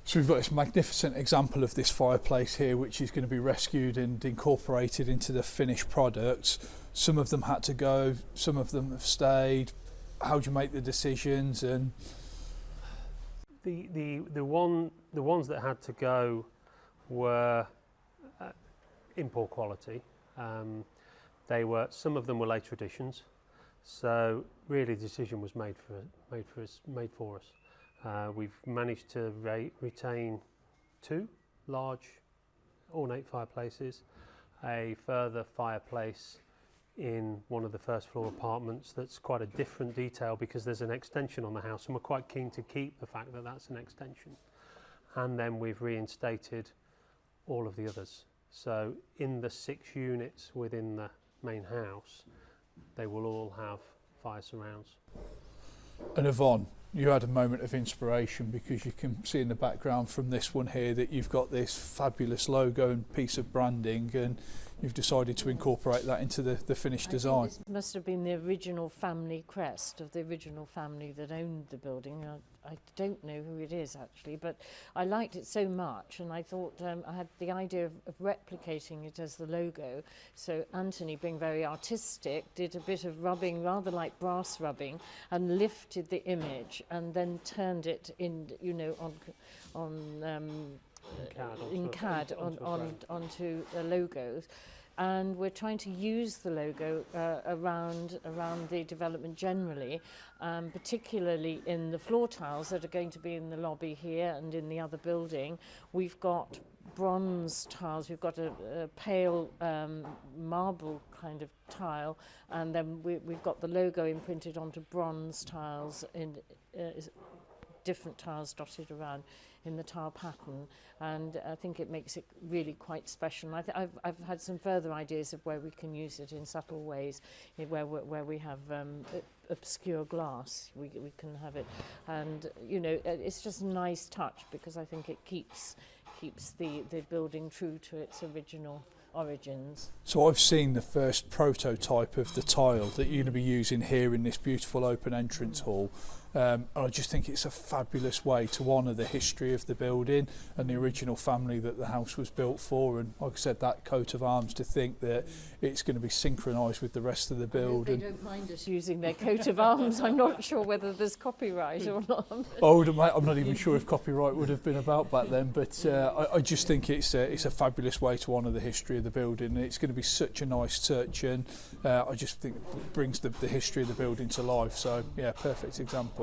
So we've got this magnificent example of this fireplace here, which is going to be rescued and incorporated into the finished products. Some of them had to go, some of them have stayed. How do you make the decisions? And the ones that had to go were in poor quality. Some of them were later additions, so really the decision was made for us. We've managed to retain 2 large ornate fireplaces, a further fireplace in one of the first floor apartments that's quite a different detail because there's an extension on the house, and we're quite keen to keep the fact that that's an extension. And then we've reinstated all of the others. So in the 6 units within the main house, they will all have fire surrounds. And Yvonne, you had a moment of inspiration because you can see in the background from this one here that you've got this fabulous logo and piece of branding, and you've decided to incorporate that into the finished design. This must have been the original family crest of the original family that owned the building. I don't know who it is actually, but I liked it so much, and I thought I had the idea of replicating it as the logo. So Antony, being very artistic, did a bit of rubbing, rather like brass rubbing, and lifted the image and then turned it in, you know, in CAD onto the logos. And we're trying to use the logo around the development generally, particularly in the floor tiles that are going to be in the lobby here and in the other building. We've got bronze tiles, we've got a pale marble kind of tile, and then we've got the logo imprinted onto bronze tiles in different tiles dotted around in the tile pattern, and I think it makes it really quite special. I've had some further ideas of where we can use it in subtle ways, where we have obscure glass, we can have it, and you know, it's just a nice touch because I think it keeps the building true to its original origins. So I've seen the first prototype of the tile that you're going to be using here in this beautiful open entrance hall. I just think it's a fabulous way to honour the history of the building and the original family that the house was built for, and like I said, that coat of arms, to think that it's going to be synchronised with the rest of the build. They don't mind us using their coat of arms. I'm not sure whether there's copyright or not. I'm not even sure if copyright would have been about back then, but I just think it's a fabulous way to honour the history of the building. It's going to be such a nice touch, and I just think it brings the history of the building to life. So yeah, perfect example.